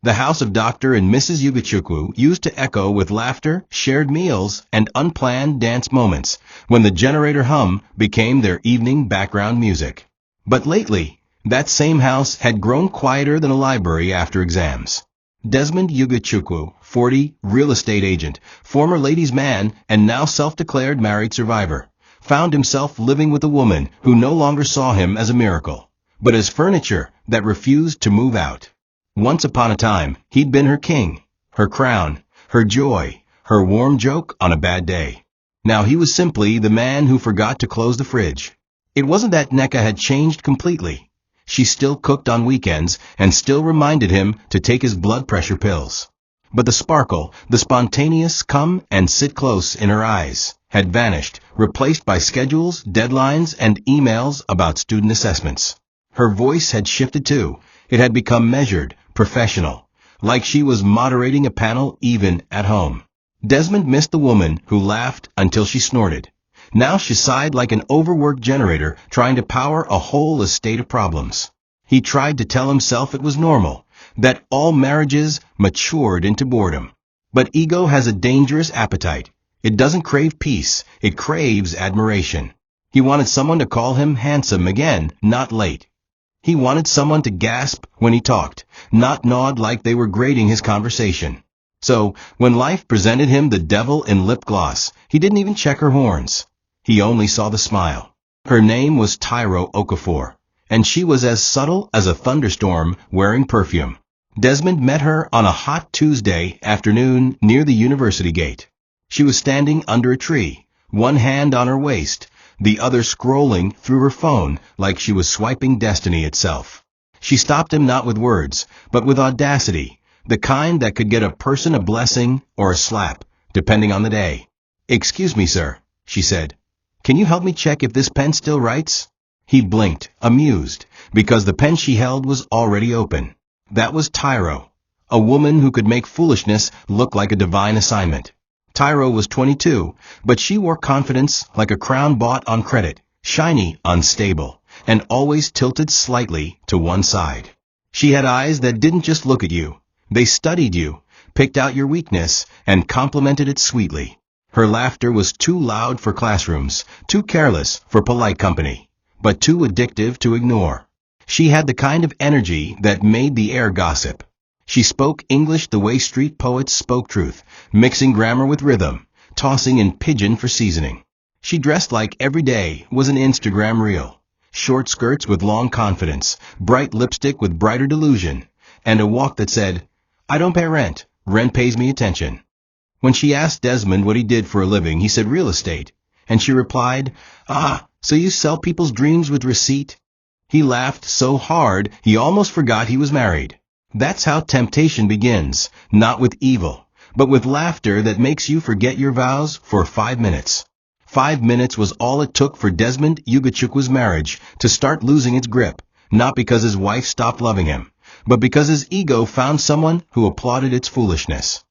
The house of Dr. and Mrs. Ugochukwu used to echo with laughter, shared meals, and unplanned dance moments, when the generator hum became their evening background music. But lately, that same house had grown quieter than a library after exams. Desmond Ugochukwu, 40, real estate agent, former ladies' man, and now self-declared married survivor, found himself living with a woman who no longer saw him as a miracle, but as furniture that refused to move out. Once upon a time, he'd been her king, her crown, her joy, her warm joke on a bad day. Now he was simply the man who forgot to close the fridge. It wasn't that Nneka had changed completely. She still cooked on weekends and still reminded him to take his blood pressure pills. But the sparkle, the spontaneous come and sit close in her eyes, had vanished, replaced by schedules, deadlines, and emails about student assessments. Her voice had shifted too. It had become measured, professional, like she was moderating a panel even at home. Desmond missed the woman who laughed until she snorted. Now she sighed like an overworked generator trying to power a whole estate of problems. He tried to tell himself it was normal, that all marriages matured into boredom. But ego has a dangerous appetite. It doesn't crave peace, it craves admiration. He wanted someone to call him handsome again, not late. He wanted someone to gasp when he talked, not nod like they were grading his conversation. So, when life presented him the devil in lip gloss, he didn't even check her horns. He only saw the smile. Her name was Tiro Okafor, and she was as subtle as a thunderstorm wearing perfume. Desmond met her on a hot Tuesday afternoon near the university gate. She was standing under a tree, one hand on her waist, the other scrolling through her phone like she was swiping destiny itself. She stopped him not with words, but with audacity, the kind that could get a person a blessing or a slap, depending on the day. "Excuse me, sir," she said. "Can you help me check if this pen still writes?" He blinked, amused, because the pen she held was already open. That was Tiro, a woman who could make foolishness look like a divine assignment. Tiro was 22, but she wore confidence like a crown bought on credit, shiny, unstable, and always tilted slightly to one side. She had eyes that didn't just look at you. They studied you, picked out your weakness, and complimented it sweetly. Her laughter was too loud for classrooms, too careless for polite company, but too addictive to ignore. She had the kind of energy that made the air gossip. She spoke English the way street poets spoke truth, mixing grammar with rhythm, tossing in pigeon for seasoning. She dressed like every day was an Instagram reel. Short skirts with long confidence, bright lipstick with brighter delusion, and a walk that said, "I don't pay rent, rent pays me attention." When she asked Desmond what he did for a living, he said real estate, and she replied, "Ah, so you sell people's dreams with receipt?" He laughed so hard he almost forgot he was married. That's how temptation begins, not with evil, but with laughter that makes you forget your vows for 5 minutes. 5 minutes was all it took for Desmond Ugochukwu's marriage to start losing its grip, not because his wife stopped loving him, but because his ego found someone who applauded its foolishness.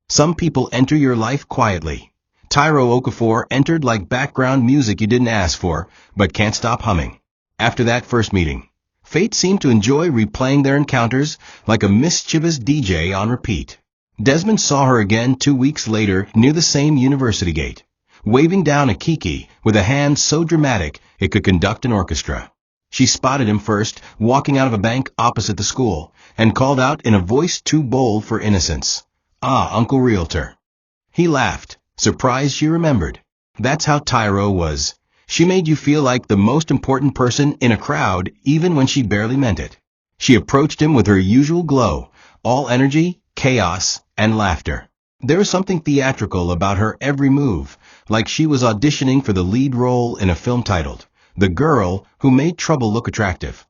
Some people enter your life quietly. Tiro Okafor entered like background music you didn't ask for, but can't stop humming. After that first meeting, fate seemed to enjoy replaying their encounters like a mischievous DJ on repeat. Desmond saw her again 2 weeks later near the same university gate, waving down a kiki with a hand so dramatic it could conduct an orchestra. She spotted him first, walking out of a bank opposite the school, and called out in a voice too bold for innocence, "Ah, Uncle Realtor." He laughed, surprised she remembered. That's how Tiro was. She made you feel like the most important person in a crowd even when she barely meant it. She approached him with her usual glow, all energy, chaos, and laughter. There was something theatrical about her every move, like she was auditioning for the lead role in a film titled, "The Girl Who Made Trouble Look Attractive."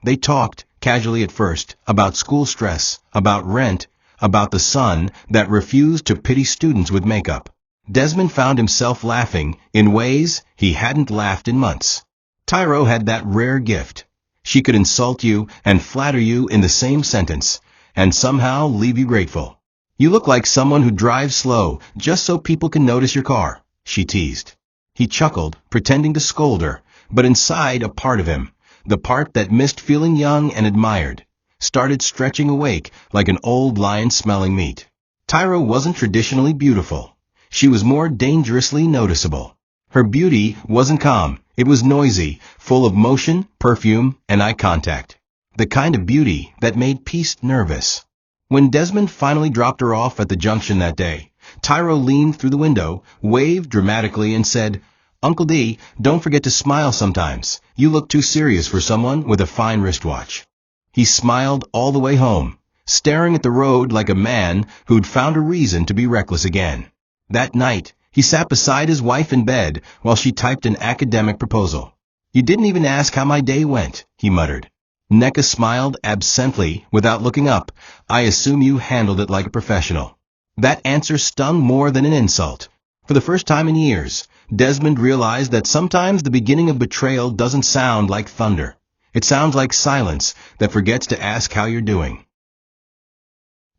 They talked, casually at first, about school stress, about rent, about the sun that refused to pity students with makeup. Desmond found himself laughing in ways he hadn't laughed in months. Tiro had that rare gift. She could insult you and flatter you in the same sentence, and somehow leave you grateful. "You look like someone who drives slow just so people can notice your car," she teased. He chuckled, pretending to scold her, but inside a part of him, the part that missed feeling young and admired, started stretching awake like an old lion smelling meat. Tiro wasn't traditionally beautiful. She was more dangerously noticeable. Her beauty wasn't calm, it was noisy, full of motion, perfume, and eye contact. The kind of beauty that made peace nervous. When Desmond finally dropped her off at the junction that day, Tiro leaned through the window, waved dramatically, and said, "Uncle D, don't forget to smile sometimes. You look too serious for someone with a fine wristwatch." He smiled all the way home, staring at the road like a man who'd found a reason to be reckless again. That night, he sat beside his wife in bed while she typed an academic proposal. "You didn't even ask how my day went," he muttered. Nneka smiled absently without looking up. "I assume you handled it like a professional." That answer stung more than an insult. For the first time in years, Desmond realized that sometimes the beginning of betrayal doesn't sound like thunder. It sounds like silence that forgets to ask how you're doing.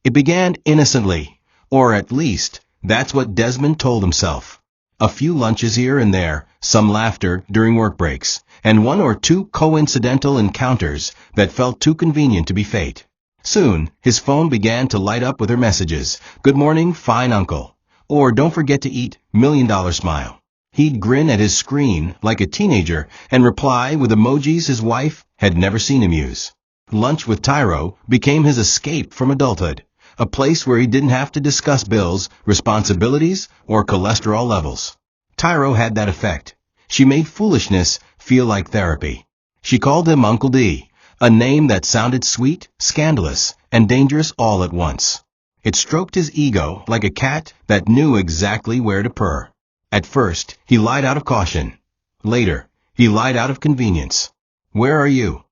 It began innocently, or at least, that's what Desmond told himself. A few lunches here and there, some laughter during work breaks, and one or two coincidental encounters that felt too convenient to be fate. Soon, his phone began to light up with her messages. "Good morning, fine uncle." Or "Don't forget to eat, $1,000,000 smile." He'd grin at his screen like a teenager and reply with emojis his wife had never seen him use. Lunch with Tiro became his escape from adulthood, a place where he didn't have to discuss bills, responsibilities, or cholesterol levels. Tiro had that effect. She made foolishness feel like therapy. She called him Uncle D, a name that sounded sweet, scandalous, and dangerous all at once. It stroked his ego like a cat that knew exactly where to purr. At first, he lied out of caution. Later, he lied out of convenience. "Where are you?"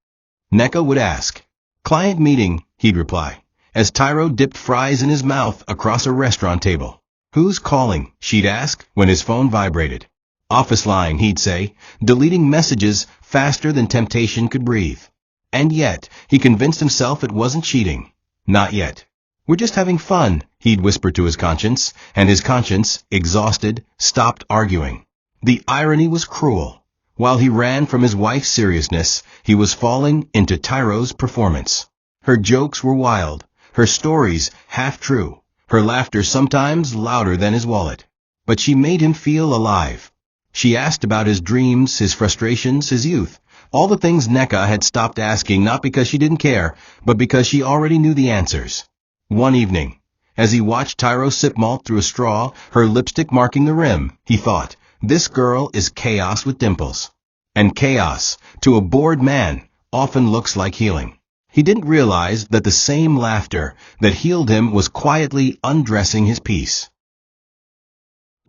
Nneka would ask. "Client meeting," he'd reply, as Tiro dipped fries in his mouth across a restaurant table. "Who's calling?" she'd ask when his phone vibrated. "Office line," he'd say, deleting messages faster than temptation could breathe. And yet, he convinced himself it wasn't cheating. Not yet. "We're just having fun," he'd whisper to his conscience, and his conscience, exhausted, stopped arguing. The irony was cruel. While he ran from his wife's seriousness, he was falling into Tiro's performance. Her jokes were wild, her stories half-true, her laughter sometimes louder than his wallet. But she made him feel alive. She asked about his dreams, his frustrations, his youth, all the things Nneka had stopped asking, not because she didn't care, but because she already knew the answers. One evening, as he watched Tiro sip malt through a straw, her lipstick marking the rim, he thought, "This girl is chaos with dimples." And chaos, to a bored man, often looks like healing. He didn't realize that the same laughter that healed him was quietly undressing his peace.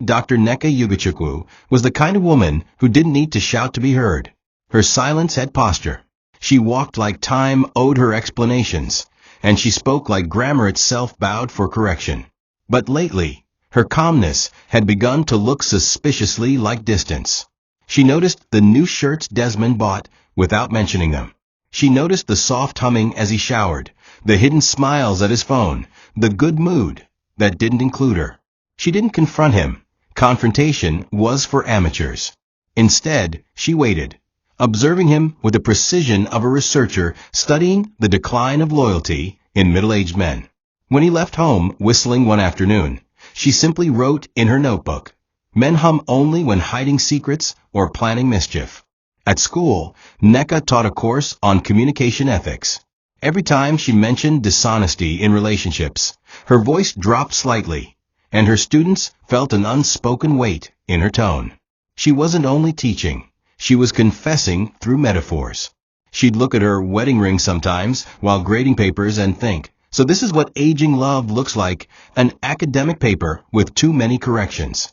Dr. Nneka Ugochukwu was the kind of woman who didn't need to shout to be heard. Her silence had posture. She walked like time owed her explanations, and she spoke like grammar itself bowed for correction. But lately, her calmness had begun to look suspiciously like distance. She noticed the new shirts Desmond bought without mentioning them. She noticed the soft humming as he showered, the hidden smiles at his phone, the good mood that didn't include her. She didn't confront him. Confrontation was for amateurs. Instead, she waited, observing him with the precision of a researcher studying the decline of loyalty in middle-aged men. When he left home whistling one afternoon, she simply wrote in her notebook, "Men hum only when hiding secrets or planning mischief." At school, Nneka taught a course on communication ethics. Every time she mentioned dishonesty in relationships, her voice dropped slightly, and her students felt an unspoken weight in her tone. She wasn't only teaching, she was confessing through metaphors. She'd look at her wedding ring sometimes while grading papers and think, "So this is what aging love looks like, an academic paper with too many corrections."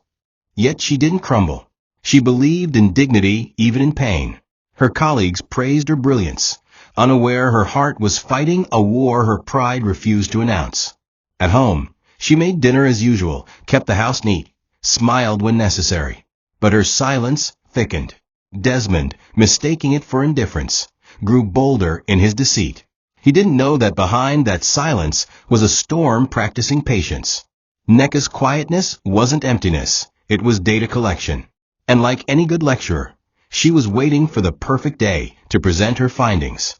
Yet she didn't crumble. She believed in dignity even in pain. Her colleagues praised her brilliance, unaware her heart was fighting a war her pride refused to announce. At home, she made dinner as usual, kept the house neat, smiled when necessary. But her silence thickened. Desmond, mistaking it for indifference, grew bolder in his deceit. He didn't know that behind that silence was a storm practicing patience. Nneka's quietness wasn't emptiness, it was data collection. And like any good lecturer, she was waiting for the perfect day to present her findings.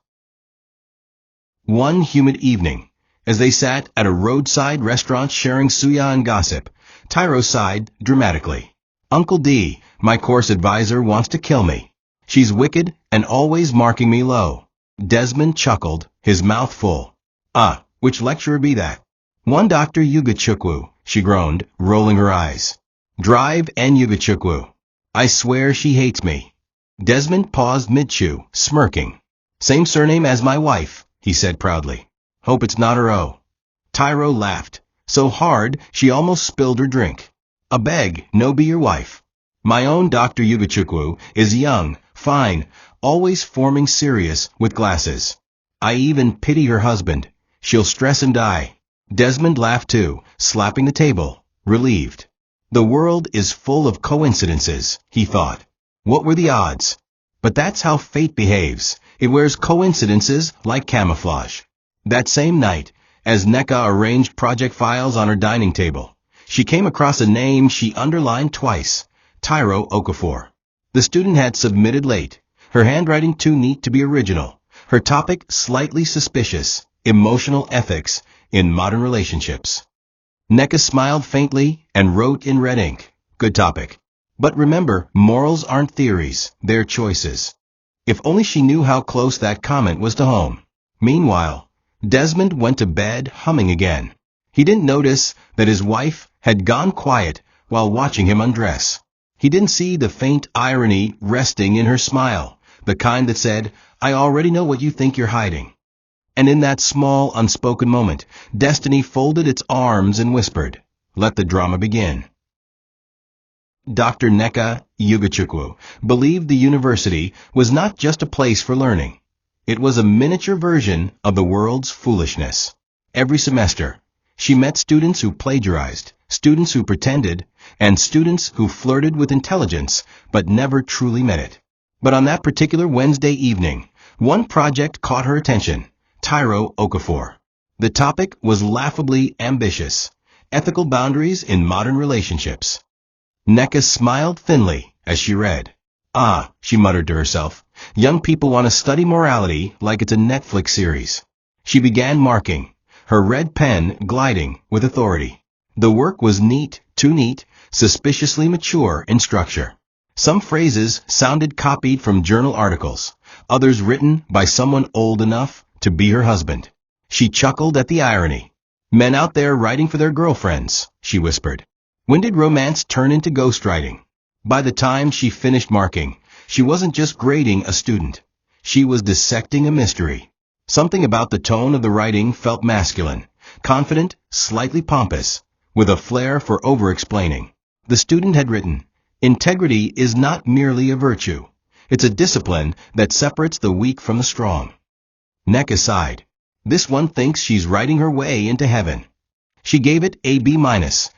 One humid evening, as they sat at a roadside restaurant sharing suya and gossip, Tiro sighed dramatically. Uncle D, my course advisor, wants to kill me. She's wicked and always marking me low. Desmond chuckled, his mouth full. Which lecturer be that? One Dr. Ugochukwu, she groaned, rolling her eyes. Drive and Ugochukwu. I swear she hates me. Desmond paused mid-chew, smirking. Same surname as my wife, he said proudly. Hope it's not her O. Tiro laughed, so hard she almost spilled her drink. A beg, no be your wife. My own Dr. Ugochukwu is young, fine, always forming serious, with glasses. I even pity her husband. She'll stress and die. Desmond laughed too, slapping the table, relieved. The world is full of coincidences, he thought. What were the odds? But that's how fate behaves. It wears coincidences like camouflage. That same night, as Nneka arranged project files on her dining table, she came across a name she underlined twice, Tiro Okafor. The student had submitted late, her handwriting too neat to be original, her topic slightly suspicious, emotional ethics in modern relationships. Nneka smiled faintly and wrote in red ink, good topic. But remember, morals aren't theories, they're choices. If only she knew how close that comment was to home. Meanwhile, Desmond went to bed humming again. He didn't notice that his wife had gone quiet while watching him undress. He didn't see the faint irony resting in her smile, the kind that said, I already know what you think you're hiding. And in that small, unspoken moment, destiny folded its arms and whispered, let the drama begin. Dr. Nneka Ugochukwu believed the university was not just a place for learning. It was a miniature version of the world's foolishness. Every semester, she met students who plagiarized, students who pretended, and students who flirted with intelligence but never truly met it. But on that particular Wednesday evening, one project caught her attention, Tiro Okafor. The topic was laughably ambitious, ethical boundaries in modern relationships. Nneka smiled thinly as she read. She muttered to herself, young people want to study morality like it's a Netflix series. She began marking, her red pen gliding with authority. The work was neat, too neat, suspiciously mature in structure. Some phrases sounded copied from journal articles, others written by someone old enough to be her husband. She chuckled at the irony. Men out there writing for their girlfriends, she whispered. When did romance turn into ghostwriting? By the time she finished marking, she wasn't just grading a student. She was dissecting a mystery. Something about the tone of the writing felt masculine, confident, slightly pompous, with a flair for over-explaining. The student had written, integrity is not merely a virtue. It's a discipline that separates the weak from the strong. Nneka sighed. This one thinks she's writing her way into heaven. She gave it a B-,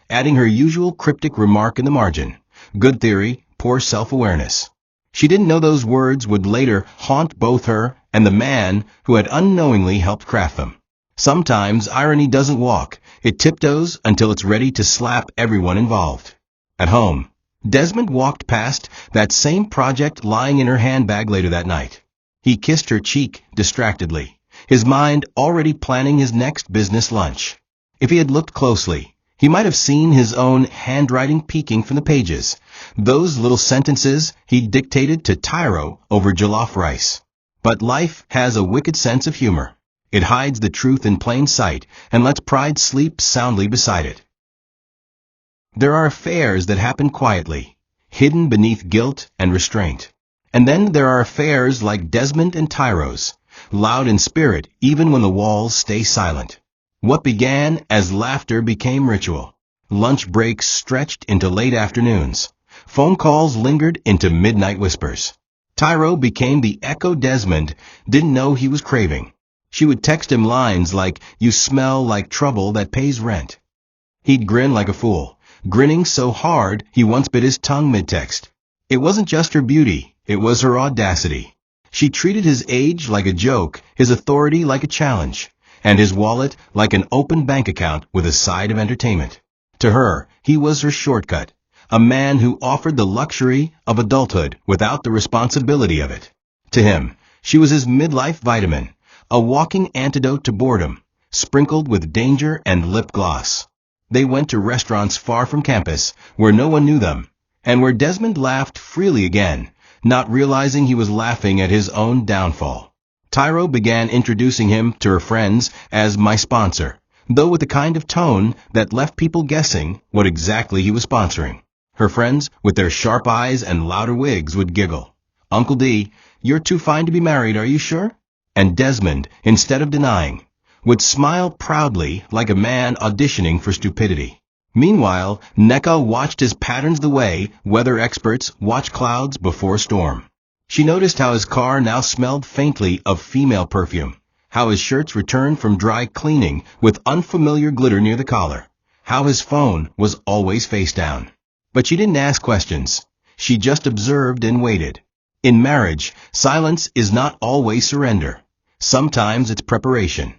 adding her usual cryptic remark in the margin. Good theory, poor self-awareness. She didn't know those words would later haunt both her and the man who had unknowingly helped craft them. Sometimes irony doesn't walk, it tiptoes until it's ready to slap everyone involved. At home, Desmond walked past that same project lying in her handbag later that night. He kissed her cheek distractedly, his mind already planning his next business lunch. If he had looked closely, he might have seen his own handwriting peeking from the pages, those little sentences he dictated to Tiro over jollof rice. But life has a wicked sense of humor. It hides the truth in plain sight and lets pride sleep soundly beside it. There are affairs that happen quietly, hidden beneath guilt and restraint. And then there are affairs like Desmond and Tiro's, loud in spirit even when the walls stay silent. What began as laughter became ritual. Lunch breaks stretched into late afternoons. Phone calls lingered into midnight whispers. Tiro became the echo Desmond didn't know he was craving. She would text him lines like, you smell like trouble that pays rent. He'd grin like a fool, grinning so hard he once bit his tongue mid-text. It wasn't just her beauty, it was her audacity. She treated his age like a joke, his authority like a challenge, and his wallet like an open bank account with a side of entertainment. To her, he was her shortcut, a man who offered the luxury of adulthood without the responsibility of it. To him, she was his midlife vitamin, a walking antidote to boredom, sprinkled with danger and lip gloss. They went to restaurants far from campus, where no one knew them, and where Desmond laughed freely again, not realizing he was laughing at his own downfall. Tiro began introducing him to her friends as my sponsor, though with a kind of tone that left people guessing what exactly he was sponsoring. Her friends, with their sharp eyes and louder wigs, would giggle. "Uncle D, you're too fine to be married, are you sure?" And Desmond, instead of denying, would smile proudly like a man auditioning for stupidity. Meanwhile, Nneka watched his patterns the way weather experts watch clouds before a storm. She noticed how his car now smelled faintly of female perfume, how his shirts returned from dry cleaning with unfamiliar glitter near the collar, how his phone was always face down. But she didn't ask questions. She just observed and waited. In marriage, silence is not always surrender. Sometimes it's preparation.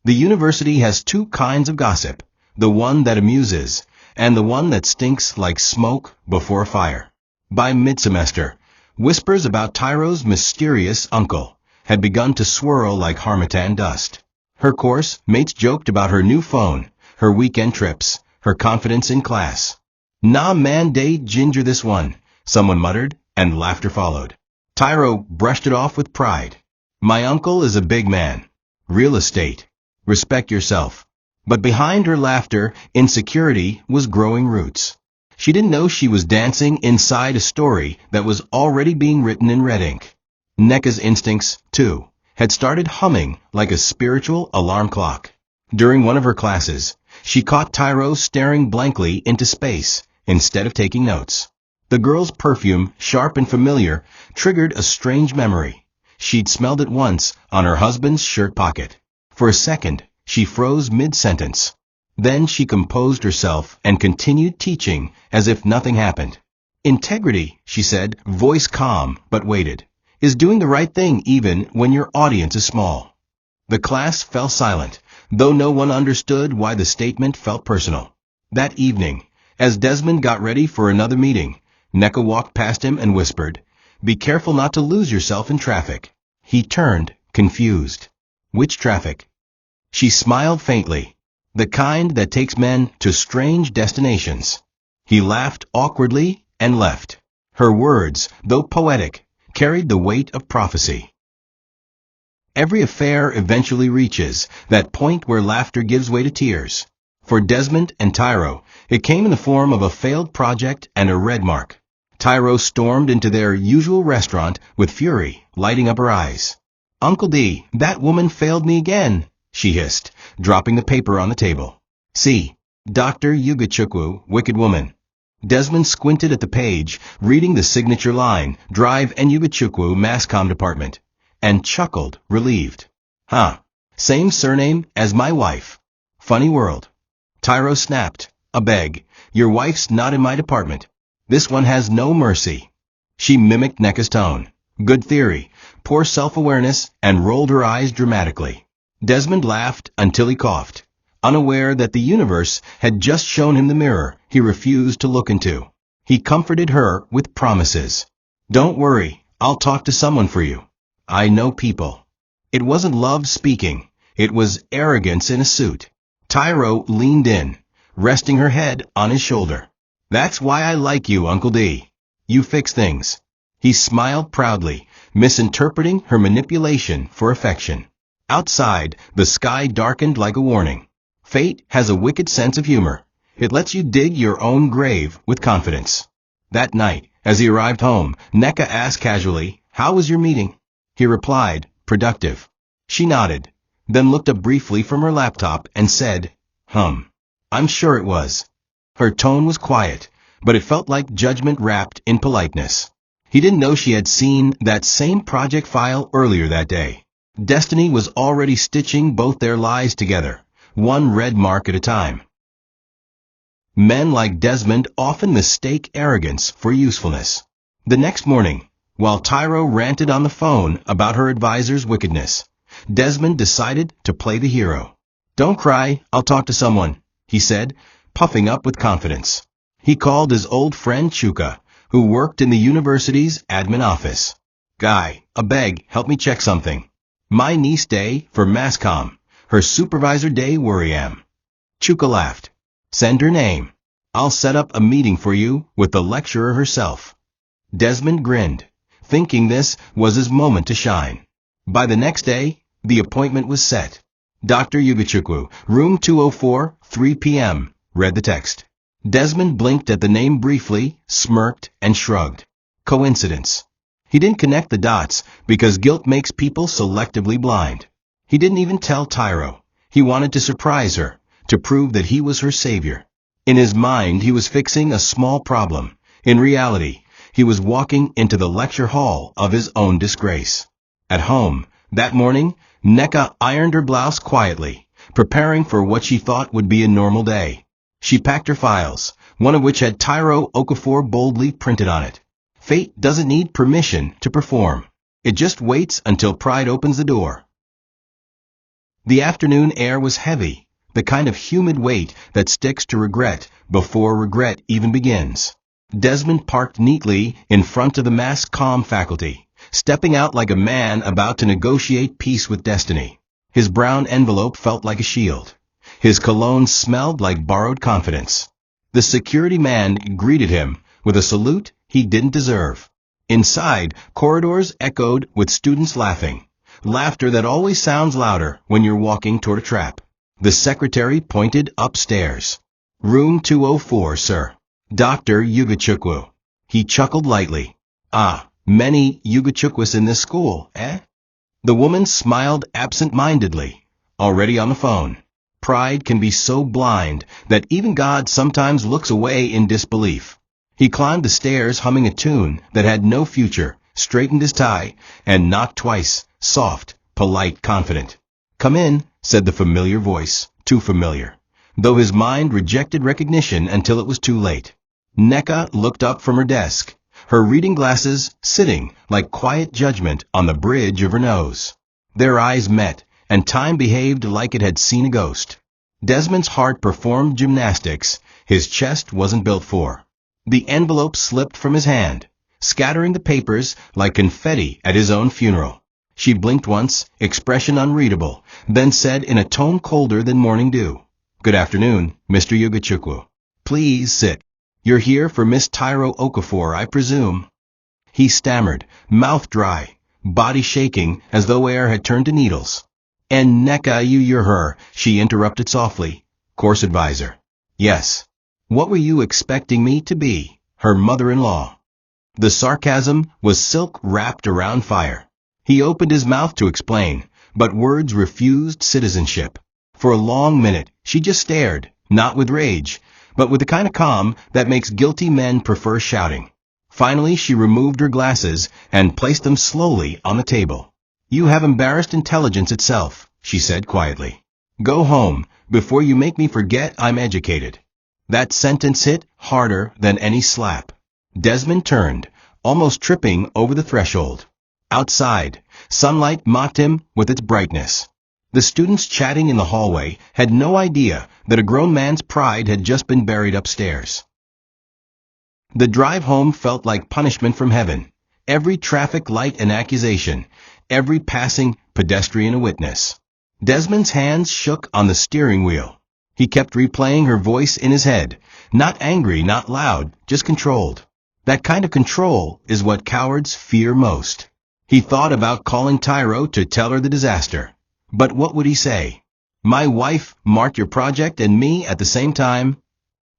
The university has two kinds of gossip, the one that amuses, and the one that stinks like smoke before fire. By mid-semester, whispers about Tiro's mysterious uncle had begun to swirl like harmattan dust. Her course mates joked about her new phone, her weekend trips, her confidence in class. "Nah man, dey ginger this one," someone muttered, and laughter followed. Tiro brushed it off with pride. "My uncle is a big man. Real estate. Respect yourself." But behind her laughter, insecurity was growing roots. She didn't know she was dancing inside a story that was already being written in red ink. Nneka's instincts, too, had started humming like a spiritual alarm clock. During one of her classes, she caught Tiro staring blankly into space instead of taking notes. The girl's perfume, sharp and familiar, triggered a strange memory. She'd smelled it once on her husband's shirt pocket. For a second, she froze mid-sentence. Then she composed herself and continued teaching as if nothing happened. "Integrity," she said, voice calm but weighted, "is doing the right thing even when your audience is small." The class fell silent, though no one understood why the statement felt personal. That evening, as Desmond got ready for another meeting, Nneka walked past him and whispered, "Be careful not to lose yourself in traffic." He turned, confused. "Which traffic?" She smiled faintly. "The kind that takes men to strange destinations." He laughed awkwardly and left. Her words, though poetic, carried the weight of prophecy. Every affair eventually reaches that point where laughter gives way to tears. For Desmond and Tiro, it came in the form of a failed project and a red mark. Tiro stormed into their usual restaurant with fury, lighting up her eyes. "Uncle D, that woman failed me again," she hissed, dropping the paper on the table. "See, Dr. Ugochukwu, wicked woman." Desmond squinted at the page, reading the signature line, Drive and Ugochukwu Mass Comm Department, and chuckled, relieved. "Huh, same surname as my wife. Funny world." Tiro snapped, "A beg, your wife's not in my department. This one has no mercy." She mimicked Nneka's tone. Good theory, poor self-awareness, and rolled her eyes dramatically. Desmond laughed until he coughed. Unaware that the universe had just shown him the mirror he refused to look into. He comforted her with promises. "Don't worry, I'll talk to someone for you. I know people." It wasn't love speaking. It was arrogance in a suit. Tiro leaned in, resting her head on his shoulder. "That's why I like you, Uncle D. You fix things." He smiled proudly, misinterpreting her manipulation for affection. Outside, the sky darkened like a warning. Fate has a wicked sense of humor. It lets you dig your own grave with confidence. That night, as he arrived home, Nneka asked casually, "How was your meeting?" He replied, "Productive." She nodded, then looked up briefly from her laptop and said, "I'm sure it was." Her tone was quiet, but it felt like judgment wrapped in politeness. He didn't know she had seen that same project file earlier that day. Destiny was already stitching both their lives together, one red mark at a time. Men like Desmond often mistake arrogance for usefulness. The next morning, while Tiro ranted on the phone about her advisor's wickedness, Desmond decided to play the hero. "Don't cry, I'll talk to someone," he said, puffing up with confidence. He called his old friend Chuka, who worked in the university's admin office. "Guy, a beg, help me check something." My niece day for masscom. Her supervisor day worry am. Chuka laughed. Send her name. I'll set up a meeting for you with the lecturer herself. Desmond grinned, thinking this was his moment to shine. By the next day, the appointment was set. Dr. Ugochukwu, room 204, 3 p.m., read the text. Desmond blinked at the name briefly, smirked, and shrugged. Coincidence. He didn't connect the dots because guilt makes people selectively blind. He didn't even tell Tiro. He wanted to surprise her, to prove that he was her savior. In his mind, he was fixing a small problem. In reality, he was walking into the lecture hall of his own disgrace. At home, that morning, Nneka ironed her blouse quietly, preparing for what she thought would be a normal day. She packed her files, one of which had Tiro Okafor boldly printed on it. Fate doesn't need permission to perform. It just waits until pride opens the door. The afternoon air was heavy, the kind of humid weight that sticks to regret before regret even begins. Desmond parked neatly in front of the mass comm faculty, stepping out like a man about to negotiate peace with destiny. His brown envelope felt like a shield. His cologne smelled like borrowed confidence. The security man greeted him with a salute he didn't deserve. Inside, corridors echoed with students laughing, laughter that always sounds louder when you're walking toward a trap. The secretary pointed upstairs. Room 204, sir. Dr. Ugochukwu. He chuckled lightly. Ah, many Ugochukwus in this school, eh? The woman smiled absent-mindedly, already on the phone. Pride can be so blind that even God sometimes looks away in disbelief. He climbed the stairs humming a tune that had no future, straightened his tie, and knocked twice, soft, polite, confident. Come in, said the familiar voice, too familiar, though his mind rejected recognition until it was too late. Nneka looked up from her desk, her reading glasses sitting like quiet judgment on the bridge of her nose. Their eyes met, and time behaved like it had seen a ghost. Desmond's heart performed gymnastics his chest wasn't built for. The envelope slipped from his hand, scattering the papers like confetti at his own funeral. She blinked once, expression unreadable, then said in a tone colder than morning dew, Good afternoon, Mr. Ugochukwu. Please sit. You're here for Miss Tiro Okafor, I presume. He stammered, mouth dry, body shaking as though air had turned to needles. And Nneka, you're her, she interrupted softly. Course advisor. Yes. What were you expecting me to be? Her mother-in-law. The sarcasm was silk wrapped around fire. He opened his mouth to explain, but words refused citizenship. For a long minute, she just stared, not with rage, but with the kind of calm that makes guilty men prefer shouting. Finally, she removed her glasses and placed them slowly on the table. You have embarrassed intelligence itself, she said quietly. Go home, before you make me forget I'm educated. That sentence hit harder than any slap. Desmond turned, almost tripping over the threshold. Outside, sunlight mocked him with its brightness. The students chatting in the hallway had no idea that a grown man's pride had just been buried upstairs. The drive home felt like punishment from heaven. Every traffic light an accusation, every passing pedestrian a witness. Desmond's hands shook on the steering wheel. He kept replaying her voice in his head, not angry, not loud, just controlled. That kind of control is what cowards fear most. He thought about calling Tiro to tell her the disaster. But what would he say? My wife marked your project and me at the same time?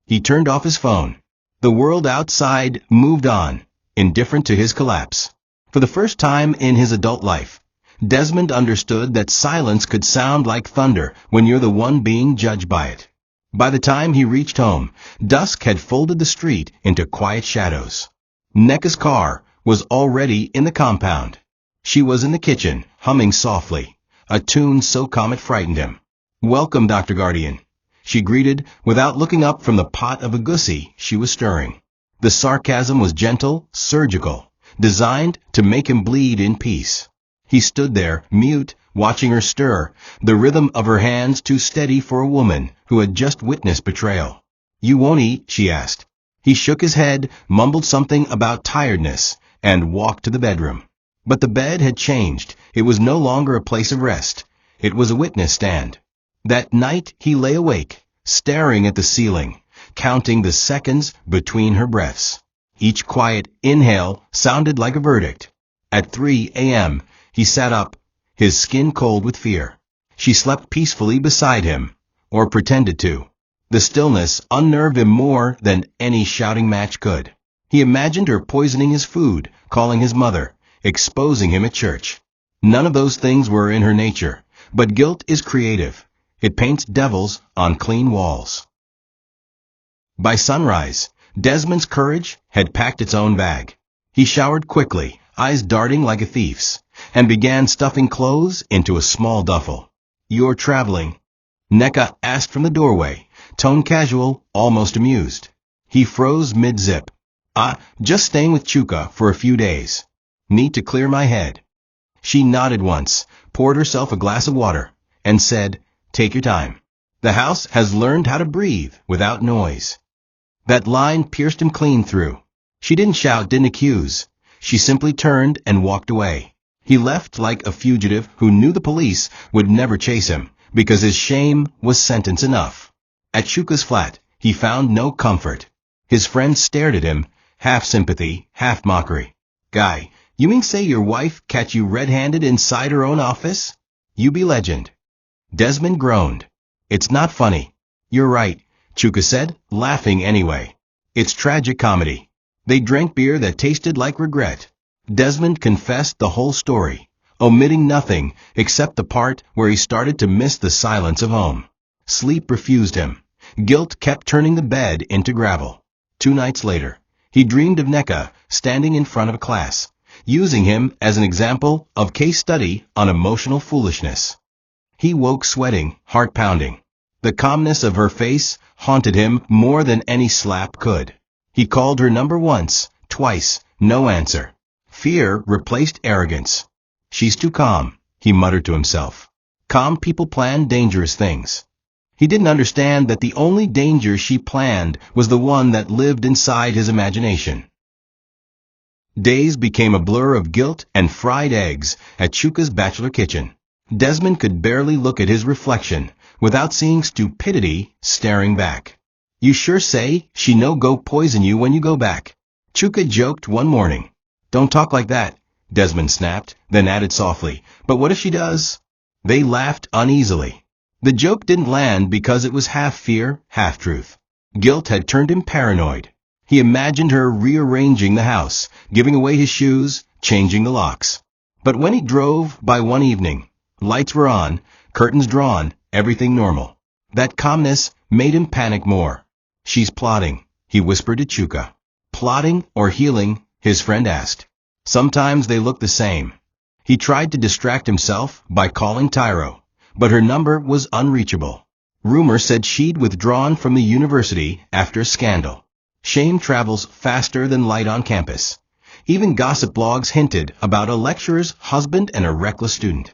He turned off his phone. The world outside moved on, indifferent to his collapse. For the first time in his adult life, Desmond understood that silence could sound like thunder when you're the one being judged by it. By the time he reached home, dusk had folded the street into quiet shadows. Nneka's car was already in the compound. She was in the kitchen, humming softly, a tune so calm it frightened him. Welcome, Dr. Guardian, she greeted without looking up from the pot of egusi she was stirring. The sarcasm was gentle, surgical, designed to make him bleed in peace. He stood there, mute, watching her stir, the rhythm of her hands too steady for a woman who had just witnessed betrayal. You won't eat? She asked. He shook his head, mumbled something about tiredness, and walked to the bedroom. But the bed had changed. It was no longer a place of rest. It was a witness stand. That night he lay awake, staring at the ceiling, counting the seconds between her breaths. Each quiet inhale sounded like a verdict. At 3 a.m., he sat up, his skin cold with fear. She slept peacefully beside him, or pretended to. The stillness unnerved him more than any shouting match could. He imagined her poisoning his food, calling his mother, exposing him at church. None of those things were in her nature, but guilt is creative. It paints devils on clean walls. By sunrise, Desmond's courage had packed its own bag. He showered quickly, eyes darting like a thief's, and began stuffing clothes into a small duffel. "You're traveling?" Nneka asked from the doorway, tone casual, almost amused. He froze mid-zip. Just staying with Chuka for a few days. Need to clear my head." She nodded once, poured herself a glass of water, and said, "Take your time. The house has learned how to breathe without noise." That line pierced him clean through. She didn't shout, didn't accuse. She simply turned and walked away. He left like a fugitive who knew the police would never chase him, because his shame was sentence enough. At Chuka's flat, he found no comfort. His friends stared at him, half sympathy, half mockery. "Guy, you mean say your wife catch you red-handed inside her own office? You be legend." Desmond groaned. "It's not funny." "You're right," Chuka said, laughing anyway. "It's tragic comedy." They drank beer that tasted like regret. Desmond confessed the whole story, omitting nothing except the part where he started to miss the silence of home. Sleep refused him. Guilt kept turning the bed into gravel. 2 nights later, he dreamed of Nneka standing in front of a class, using him as an example of case study on emotional foolishness. He woke sweating, heart pounding. The calmness of her face haunted him more than any slap could. He called her number once, twice, no answer. Fear replaced arrogance. "She's too calm," he muttered to himself. Calm people plan dangerous things. He didn't understand that the only danger she planned was the one that lived inside his imagination. Days became a blur of guilt and fried eggs at Chuka's bachelor kitchen. Desmond could barely look at his reflection without seeing stupidity staring back. "You sure say she no go poison you when you go back," Chuka joked one morning. "Don't talk like that," Desmond snapped, then added softly, "But what if she does?" They laughed uneasily. The joke didn't land because it was half fear, half truth. Guilt had turned him paranoid. He imagined her rearranging the house, giving away his shoes, changing the locks. But when he drove by one evening, lights were on, curtains drawn, everything normal. That calmness made him panic more. "She's plotting," he whispered to Chuka. "Plotting or healing?" his friend asked. "Sometimes they look the same." He tried to distract himself by calling Tiro, but her number was unreachable. Rumor said she'd withdrawn from the university after a scandal. Shame travels faster than light on campus. Even gossip blogs hinted about a lecturer's husband and a reckless student.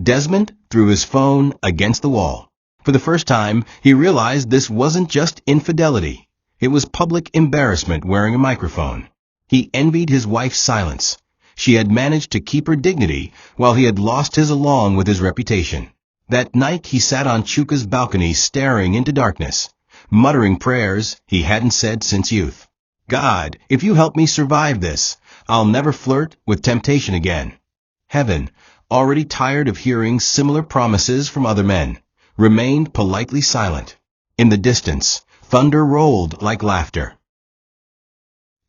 Desmond threw his phone against the wall. For the first time, he realized this wasn't just infidelity. It was public embarrassment wearing a microphone. He envied his wife's silence. She had managed to keep her dignity while he had lost his along with his reputation. That night he sat on Chuka's balcony staring into darkness, muttering prayers he hadn't said since youth. "God, if you help me survive this, I'll never flirt with temptation again." Heaven, already tired of hearing similar promises from other men, remained politely silent. In the distance, thunder rolled like laughter.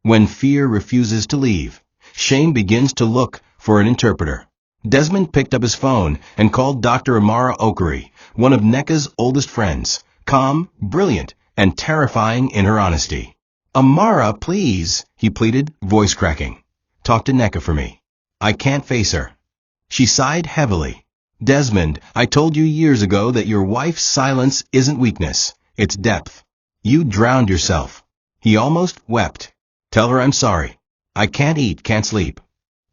When fear refuses to leave, shame begins to look for an interpreter. Desmond picked up his phone and called Dr. Amara Okari, one of Nneka's oldest friends, calm, brilliant, and terrifying in her honesty. "Amara, please," he pleaded, voice cracking. "Talk to Nneka for me. I can't face her." She sighed heavily. "Desmond, I told you years ago that your wife's silence isn't weakness, it's depth. You drowned yourself." He almost wept. "Tell her I'm sorry. I can't eat, can't sleep."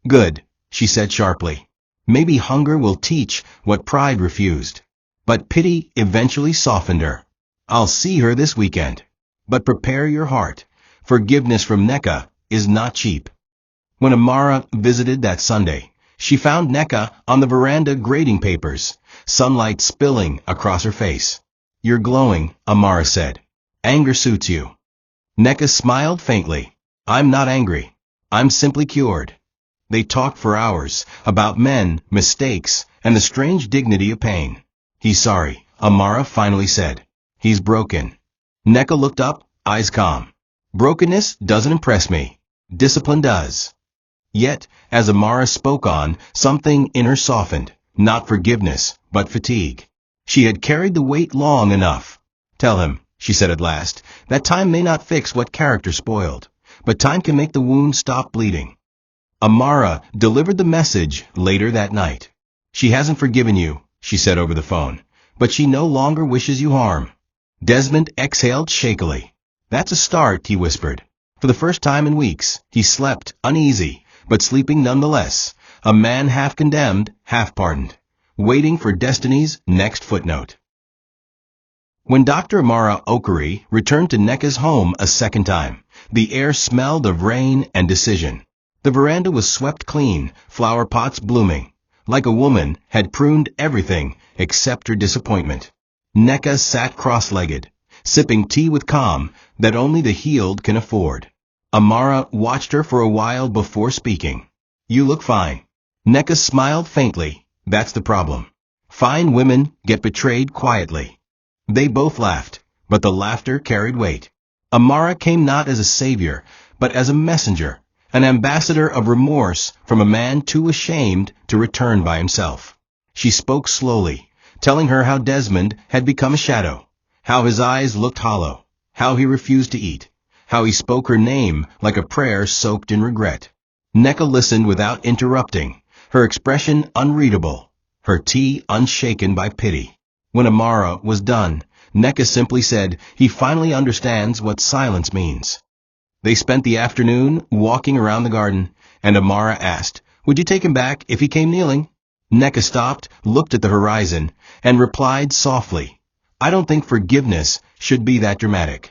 "Good," she said sharply. Maybe hunger will teach what pride refused. But pity eventually softened her. "I'll see her this weekend. But prepare your heart. Forgiveness from Nneka is not cheap." When Amara visited that Sunday, she found Nneka on the veranda grading papers, sunlight spilling across her face. "You're glowing," Amara said. "Anger suits you." Nneka smiled faintly. "I'm not angry. I'm simply cured." They talked for hours about men, mistakes, and the strange dignity of pain. "He's sorry," Amara finally said. "He's broken." Nneka looked up, eyes calm. "Brokenness doesn't impress me. Discipline does." Yet, as Amara spoke on, something in her softened, not forgiveness, but fatigue. She had carried the weight long enough. "Tell him," she said at last, "that time may not fix what character spoiled, but time can make the wound stop bleeding." Amara delivered the message later that night. "She hasn't forgiven you," she said over the phone, "but she no longer wishes you harm." Desmond exhaled shakily. "That's a start," he whispered. For the first time in weeks, he slept, uneasy, but sleeping nonetheless, a man half condemned, half pardoned, waiting for destiny's next footnote. When Dr. Amara Okari returned to Nneka's home a second time, the air smelled of rain and decision. The veranda was swept clean, flower pots blooming, like a woman had pruned everything except her disappointment. Nneka sat cross-legged, sipping tea with calm that only the healed can afford. Amara watched her for a while before speaking. "You look fine." Nneka smiled faintly. "That's the problem. Fine women get betrayed quietly." They both laughed, but the laughter carried weight. Amara came not as a savior, but as a messenger, an ambassador of remorse from a man too ashamed to return by himself. She spoke slowly, telling her how Desmond had become a shadow, how his eyes looked hollow, how he refused to eat, how he spoke her name like a prayer soaked in regret. Nneka listened without interrupting, her expression unreadable, her tea unshaken by pity. When Amara was done, Nneka simply said, "He finally understands what silence means." They spent the afternoon walking around the garden, and Amara asked, "Would you take him back if he came kneeling?" Nneka stopped, looked at the horizon, and replied softly, "I don't think forgiveness should be that dramatic.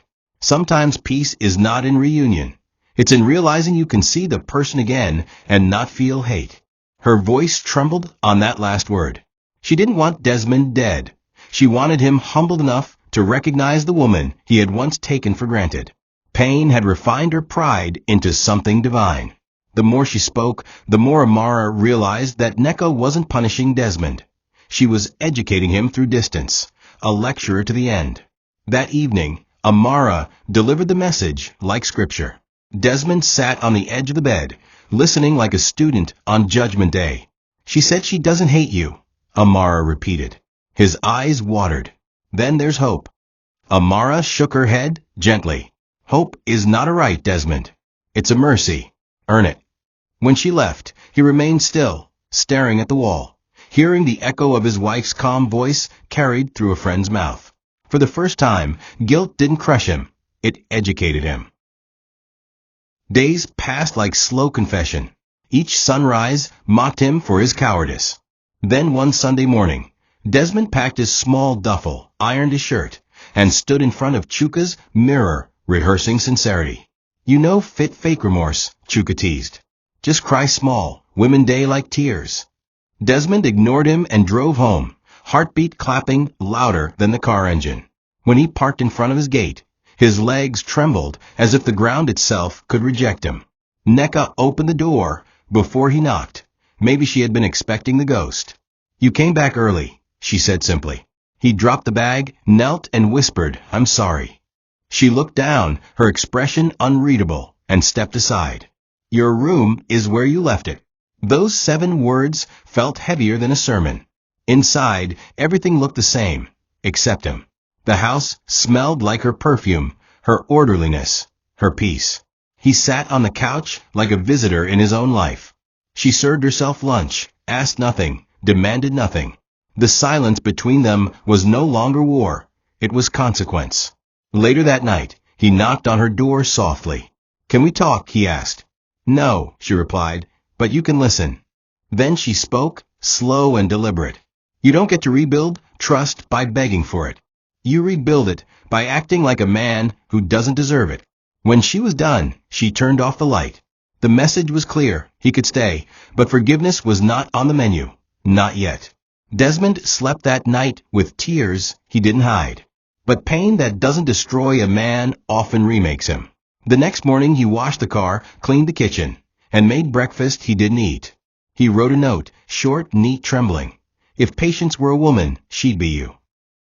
Sometimes peace is not in reunion. It's in realizing you can see the person again and not feel hate." Her voice trembled on that last word. She didn't want Desmond dead. She wanted him humbled enough to recognize the woman he had once taken for granted. Pain had refined her pride into something divine. The more she spoke, the more Amara realized that Nneka wasn't punishing Desmond. She was educating him through distance, a lecturer to the end. That evening, Amara delivered the message like scripture. Desmond sat on the edge of the bed, listening like a student on Judgment Day. "She said she doesn't hate you," Amara repeated. His eyes watered. "Then there's hope." Amara shook her head gently. "Hope is not a right, Desmond. It's a mercy. Earn it." When she left, he remained still, staring at the wall, hearing the echo of his wife's calm voice carried through a friend's mouth. For the first time, guilt didn't crush him. It educated him. Days passed like slow confession. Each sunrise mocked him for his cowardice. Then one Sunday morning, Desmond packed his small duffel, ironed his shirt, and stood in front of Chuka's mirror, rehearsing sincerity. "You know fit fake remorse," Chuka teased. "Just cry small, women day like tears." Desmond ignored him and drove home, heartbeat clapping louder than the car engine. When he parked in front of his gate, his legs trembled as if the ground itself could reject him. Nneka opened the door before he knocked. Maybe she had been expecting the ghost. "You came back early," she said simply. He dropped the bag, knelt and whispered, "I'm sorry." She looked down, her expression unreadable, and stepped aside. "Your room is where you left it." Those 7 words felt heavier than a sermon. Inside, everything looked the same, except him. The house smelled like her perfume, her orderliness, her peace. He sat on the couch like a visitor in his own life. She served herself lunch, asked nothing, demanded nothing. The silence between them was no longer war, it was consequence. Later that night, he knocked on her door softly. "Can we talk?" he asked. "No," she replied, "but you can listen." Then she spoke, slow and deliberate. "You don't get to rebuild trust by begging for it. You rebuild it by acting like a man who doesn't deserve it." When she was done, she turned off the light. The message was clear. He could stay, but forgiveness was not on the menu. Not yet. Desmond slept that night with tears he didn't hide. But pain that doesn't destroy a man often remakes him. The next morning he washed the car, cleaned the kitchen, and made breakfast he didn't eat. He wrote a note, short, neat, trembling. If patience were a woman, she'd be you.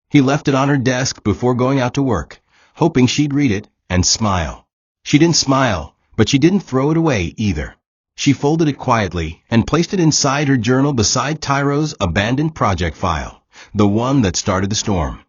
He left it on her desk before going out to work, hoping she'd read it and smile. She didn't smile, but she didn't throw it away either. She folded it quietly and placed it inside her journal beside Tiro's abandoned project file, the one that started the storm.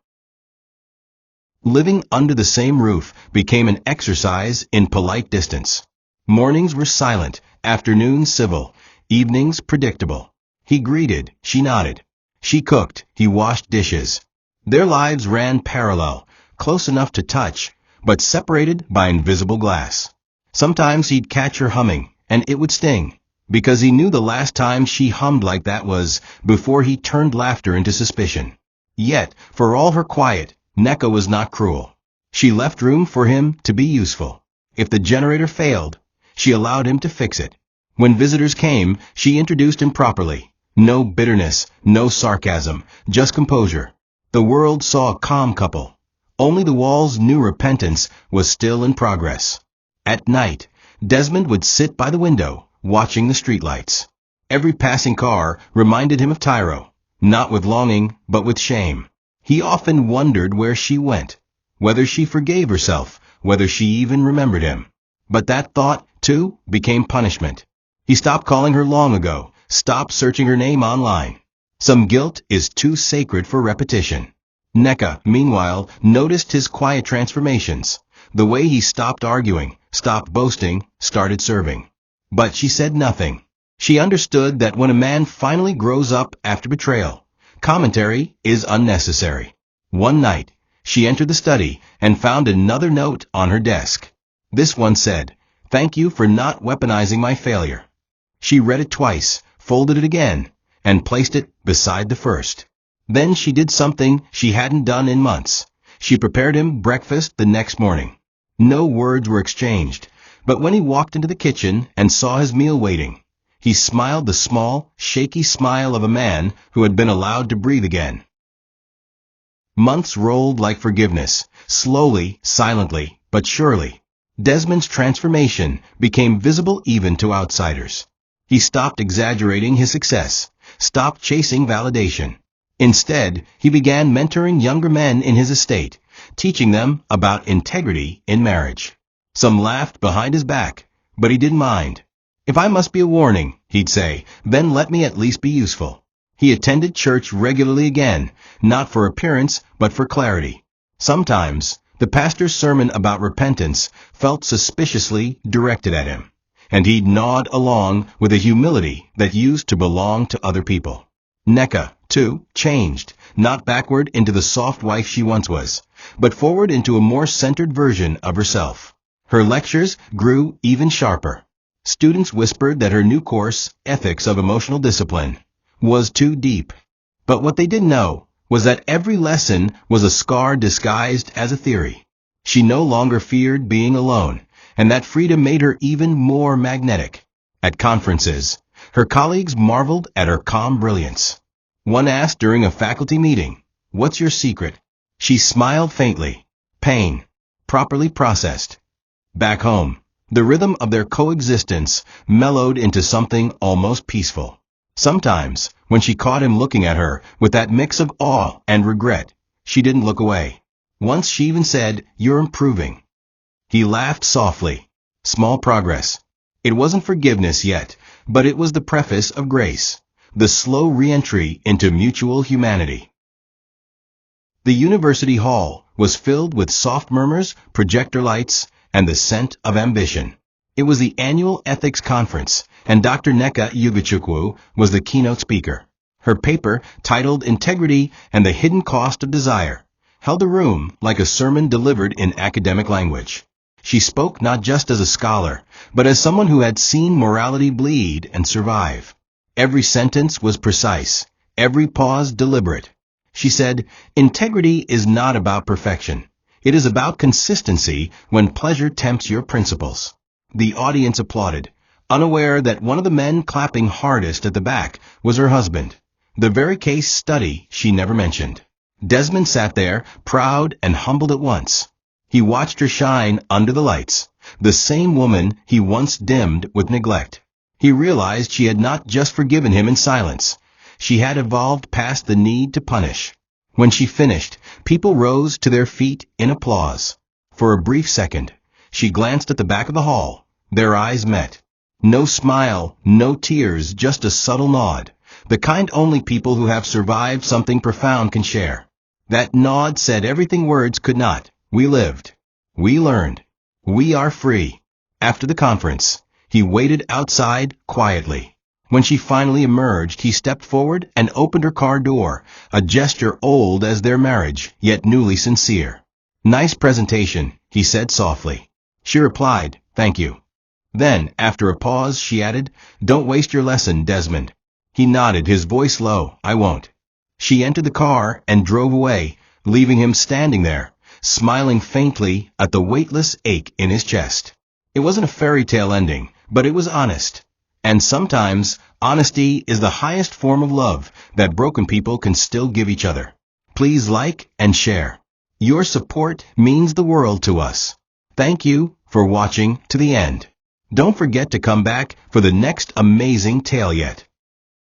Living under the same roof became an exercise in polite distance. Mornings were silent, afternoons civil, evenings predictable. He greeted, she nodded. She cooked, he washed dishes. Their lives ran parallel, close enough to touch, but separated by invisible glass. Sometimes he'd catch her humming, and it would sting, because he knew the last time she hummed like that was before he turned laughter into suspicion. Yet, for all her quiet, Nneka was not cruel. She left room for him to be useful. If the generator failed, she allowed him to fix it. When visitors came, she introduced him properly. No bitterness, no sarcasm, just composure. The world saw a calm couple. Only the walls knew repentance was still in progress. At night, Desmond would sit by the window, watching the streetlights. Every passing car reminded him of Tiro, not with longing, but with shame. He often wondered where she went, whether she forgave herself, whether she even remembered him. But that thought, too, became punishment. He stopped calling her long ago, stopped searching her name online. Some guilt is too sacred for repetition. Nneka, meanwhile, noticed his quiet transformations. The way he stopped arguing, stopped boasting, started serving. But she said nothing. She understood that when a man finally grows up after betrayal, commentary is unnecessary. One night, she entered the study and found another note on her desk. This one said, "Thank you for not weaponizing my failure." She read it twice, folded it again, and placed it beside the first. Then she did something she hadn't done in months. She prepared him breakfast the next morning. No words were exchanged, but when he walked into the kitchen and saw his meal waiting, he smiled the small, shaky smile of a man who had been allowed to breathe again. Months rolled like forgiveness, slowly, silently, but surely. Desmond's transformation became visible even to outsiders. He stopped exaggerating his success, stopped chasing validation. Instead, he began mentoring younger men in his estate, teaching them about integrity in marriage. Some laughed behind his back, but he didn't mind. "If I must be a warning," he'd say, "then let me at least be useful." He attended church regularly again, not for appearance, but for clarity. Sometimes, the pastor's sermon about repentance felt suspiciously directed at him, and he'd nod along with a humility that used to belong to other people. Nneka, too, changed, not backward into the soft wife she once was, but forward into a more centered version of herself. Her lectures grew even sharper. Students whispered that her new course, Ethics of Emotional Discipline, was too deep. But what they didn't know was that every lesson was a scar disguised as a theory. She no longer feared being alone, and that freedom made her even more magnetic. At conferences, her colleagues marveled at her calm brilliance. One asked during a faculty meeting, "What's your secret?" She smiled faintly. Pain, properly processed. Back home, the rhythm of their coexistence mellowed into something almost peaceful. Sometimes, when she caught him looking at her with that mix of awe and regret, she didn't look away. Once she even said, "You're improving." He laughed softly. Small progress. It wasn't forgiveness yet, but it was the preface of grace, the slow re-entry into mutual humanity. The university hall was filled with soft murmurs, projector lights, and the scent of ambition. It was the annual ethics conference, and Dr. Nneka Ugochukwu was the keynote speaker. Her paper, titled Integrity and the Hidden Cost of Desire, held the room like a sermon delivered in academic language. She spoke not just as a scholar, but as someone who had seen morality bleed and survive. Every sentence was precise, every pause deliberate. She said, "Integrity is not about perfection. It is about consistency when pleasure tempts your principles." The audience applauded, unaware that one of the men clapping hardest at the back was her husband, the very case study she never mentioned. Desmond sat there, proud and humbled at once. He watched her shine under the lights, the same woman he once dimmed with neglect. He realized she had not just forgiven him in silence. She had evolved past the need to punish. When she finished, people rose to their feet in applause. For a brief second, she glanced at the back of the hall. Their eyes met. No smile, no tears, just a subtle nod, the kind only people who have survived something profound can share. That nod said everything words could not. We lived. We learned. We are free. After the conference, he waited outside quietly. When she finally emerged, he stepped forward and opened her car door, a gesture old as their marriage, yet newly sincere. "Nice presentation," he said softly. She replied, "Thank you." Then, after a pause, she added, "Don't waste your lesson, Desmond." He nodded, his voice low, "I won't." She entered the car and drove away, leaving him standing there, smiling faintly at the weightless ache in his chest. It wasn't a fairy tale ending, but it was honest. And sometimes, honesty is the highest form of love that broken people can still give each other. Please like and share. Your support means the world to us. Thank you for watching to the end. Don't forget to come back for the next amazing tale yet.